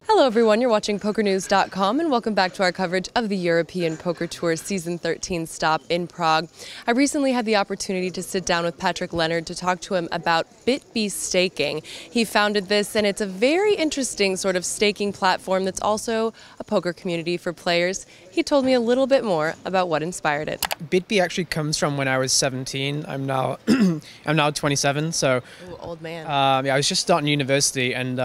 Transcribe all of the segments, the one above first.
Hello everyone, you're watching PokerNews.com and welcome back to our coverage of the European Poker Tour Season 13 stop in Prague. I recently had the opportunity to sit down with Patrick Leonard to talk to him about bitB staking. He founded this and it's a very interesting sort of staking platform that's also a poker community for players. He told me a little bit more about what inspired it. bitB actually comes from when I was 17. I'm now I'm now 27, so Ooh, old man. Yeah, I was just starting university and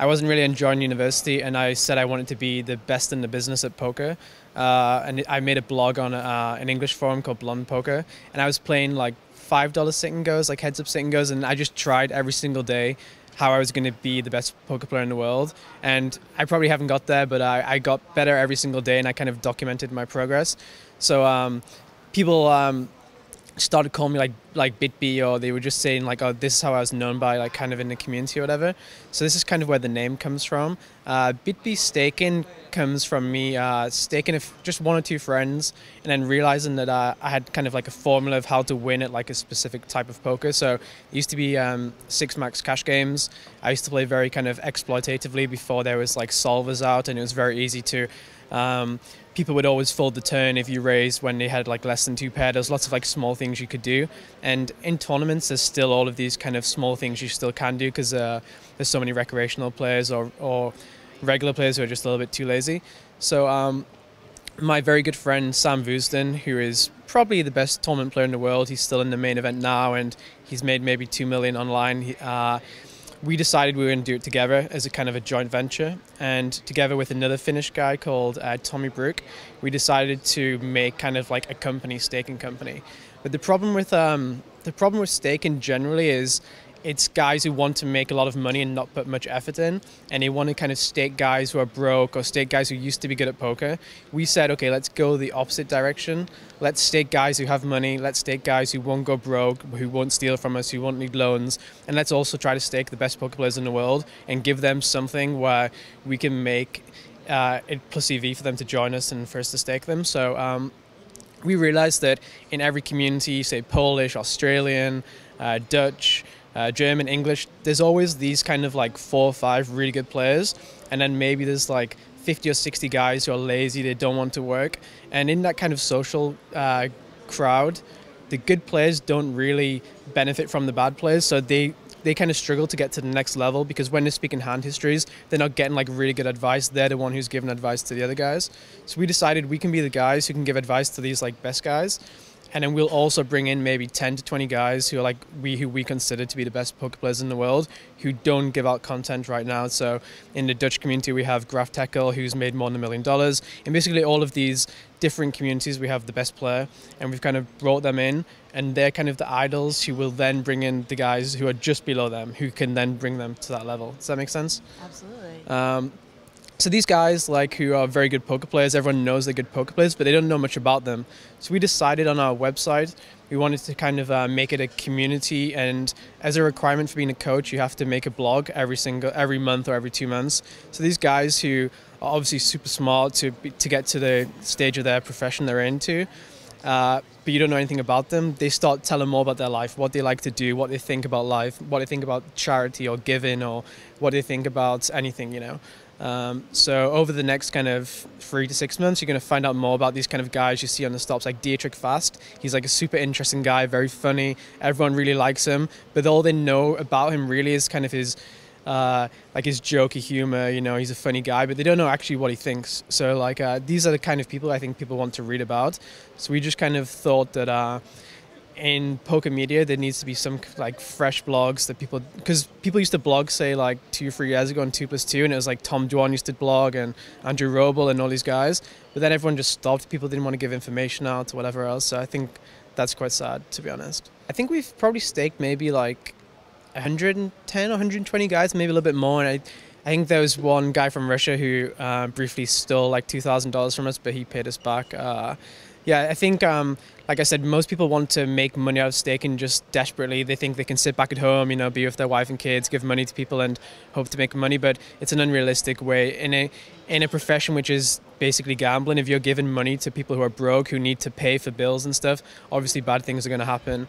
I wasn't really enjoying university, and I said I wanted to be the best in the business at poker. And I made a blog on an English forum called Blonde Poker, and I was playing like $5 sit and goes, like heads up sit and goes, and I just tried every single day how I was going to be the best poker player in the world. And I probably haven't got there, but I got better every single day, and I kind of documented my progress. So people started calling me like bitB, or they were just saying like, oh, this is how I was known by, like kind of in the community or whatever. So this is kind of where the name comes from. bitB staking comes from me staking just one or two friends, and then realizing that I had kind of like a formula of how to win at like a specific type of poker. So it used to be 6 max cash games. I used to play very kind of exploitatively before there was like solvers out, and it was very easy to people would always fold the turn if you raised when they had like less than 2 pair. There's lots of like small things you could do, and in tournaments there's still all of these kind of small things you still can do, because there's so many recreational players or regular players who are just a little bit too lazy. So my very good friend Sam Voosden, who is probably the best tournament player in the world, he's still in the main event now, and he's made maybe 2 million online. We decided we were going to do it together as a kind of a joint venture, and together with another Finnish guy called Tommy Brook, we decided to make kind of like a company, staking company. But the problem with staking generally is it's guys who want to make a lot of money and not put much effort in, and they want to kind of stake guys who are broke or stake guys who used to be good at poker. We said, okay, let's go the opposite direction. Let's stake guys who have money. Let's stake guys who won't go broke, who won't steal from us, who won't need loans. And let's also try to stake the best poker players in the world and give them something where we can make it plus EV for them to join us and for us to stake them. So we realized that in every community, say Polish, Australian, Dutch, German, English, there's always these kind of like 4 or 5 really good players, and then maybe there's like 50 or 60 guys who are lazy, they don't want to work. And in that kind of social crowd, the good players don't really benefit from the bad players, so they kind of struggle to get to the next level, because when they're speaking hand histories, they're not getting like really good advice. They're the one who's giving advice to the other guys. So we decided we can be the guys who can give advice to these like best guys. And then we'll also bring in maybe 10 to 20 guys who are like who we consider to be the best poker players in the world, who don't give out content right now. So in the Dutch community, we have Graf Tekel, who's made more than $1 million. And basically all of these different communities, we have the best player, and we've kind of brought them in, and they're kind of the idols who will then bring in the guys who are just below them, who can then bring them to that level. Does that make sense? Absolutely. So these guys, like, who are very good poker players, everyone knows they're good poker players, but they don't know much about them. So we decided on our website, we wanted to kind of make it a community, and as a requirement for being a coach, you have to make a blog every month or every 2 months. So these guys who are obviously super smart to get to the stage of their profession they're into, but you don't know anything about them, they start telling more about their life, what they like to do, what they think about life, what they think about charity or giving, or what they think about anything, you know. So over the next kind of 3 to 6 months, you're going to find out more about these kind of guys you see on the stops, like Dietrich Fast. He's like a super interesting guy, very funny. Everyone really likes him, but all they know about him really is kind of his like his jokey humor. You know, he's a funny guy, but they don't know actually what he thinks. So like these are the kind of people I think people want to read about. So we just kind of thought that in poker media, there needs to be some like fresh blogs that people, because people used to blog, say like 2 or 3 years ago on 2+2, and it was like Tom Dwan used to blog and Andrew Roble and all these guys, but then everyone just stopped. People didn't want to give information out or whatever else. So I think that's quite sad, to be honest. I think we've probably staked maybe like 110 or 120 guys, maybe a little bit more. And I think there was one guy from Russia who briefly stole like $2,000 from us, but he paid us back. Yeah, I think, like I said, most people want to make money out of staking just desperately. They think they can sit back at home, you know, be with their wife and kids, give money to people and hope to make money, but it's an unrealistic way. In a profession which is basically gambling, if you're giving money to people who are broke, who need to pay for bills and stuff, obviously bad things are going to happen.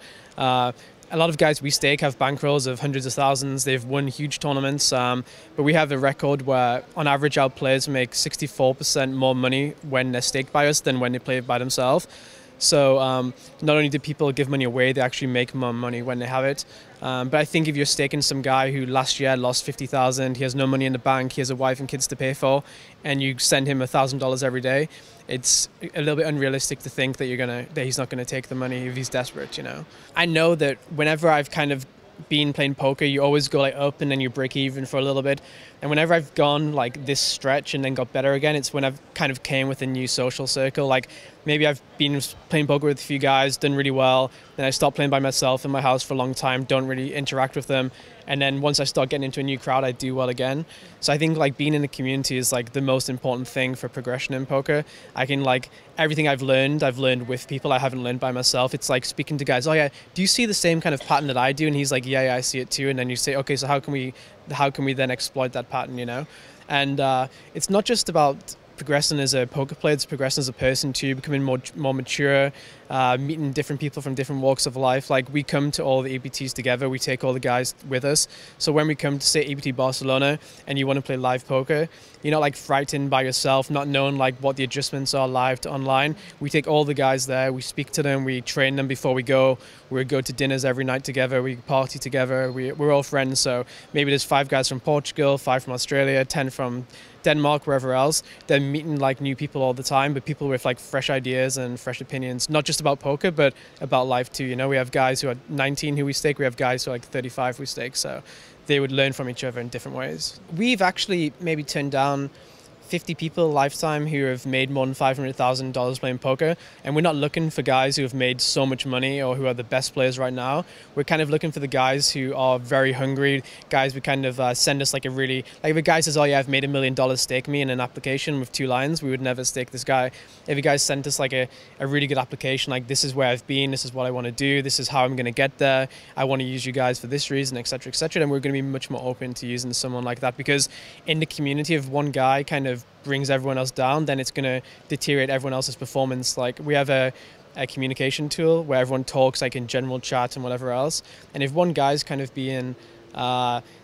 a lot of guys we stake have bankrolls of hundreds of thousands. They've won huge tournaments, but we have a record where on average our players make 64% more money when they're staked by us than when they play by themselves. So not only do people give money away, they actually make more money when they have it. But I think if you're staking some guy who last year lost 50,000, he has no money in the bank, he has a wife and kids to pay for, and you send him $1,000 every day, it's a little bit unrealistic to think that he's not gonna take the money if he's desperate, you know. I know that whenever I've kind of been playing poker, you always go like up and then you break even for a little bit. And whenever I've gone like this stretch and then got better again, it's when I've kind of came with a new social circle. Like maybe I've been playing poker with a few guys, done really well, then I stopped playing by myself in my house for a long time, don't really interact with them. And then once I start getting into a new crowd, I do well again. So I think like being in the community is like the most important thing for progression in poker. I can like everything I've learned with people. I haven't learned by myself. It's like speaking to guys, oh yeah, do you see the same kind of pattern that I do? And he's like, yeah, I see it too. And then you say, okay, so how can we then exploit that pattern, you know? And it's not just about progressing as a poker player, it's progressing as a person too, becoming more mature, meeting different people from different walks of life. Like we come to all the EBTs together, we take all the guys with us. So when we come to say EBT Barcelona and you want to play live poker, you're not like frightened by yourself, not knowing like what the adjustments are live to online. We take all the guys there, we speak to them, we train them before we go to dinners every night together, we party together, we're all friends. So maybe there's 5 guys from Portugal, 5 from Australia, 10 from Denmark, wherever else. They're meeting like new people all the time, but people with like fresh ideas and fresh opinions, not just about poker, but about life too. You know, we have guys who are 19 who we stake, we have guys who are like 35 who we stake, so they would learn from each other in different ways. We've actually maybe turned down 50 people lifetime who have made more than $500,000 playing poker, and we're not looking for guys who have made so much money or who are the best players right now. We're kind of looking for the guys who are very hungry, guys who kind of send us like a really, like if a guy says, oh yeah, I've made $1 million, stake me in an application with 2 lines, we would never stake this guy. If a guy sent us like a really good application, like this is where I've been, this is what I want to do, this is how I'm going to get there, I want to use you guys for this reason, etc., etc., then we're going to be much more open to using someone like that, because in the community, if one guy kind of brings everyone else down, then it's going to deteriorate everyone else's performance. Like we have a communication tool where everyone talks like in general chat and whatever else, and if one guy's kind of being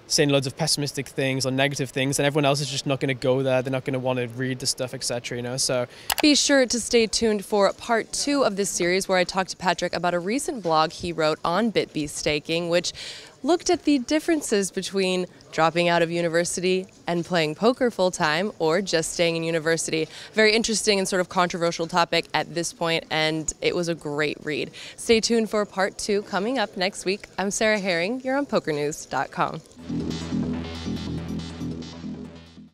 saying loads of pessimistic things or negative things, then everyone else is just not going to go there, they're not going to want to read the stuff, etc., you know. So be sure to stay tuned for part 2 of this series, where I talked to Patrick about a recent blog he wrote on bitB staking, which looked at the differences between dropping out of university and playing poker full-time, or just staying in university. Very interesting and sort of controversial topic at this point, and it was a great read. Stay tuned for part 2 coming up next week. I'm Sarah Herring. You're on PokerNews.com.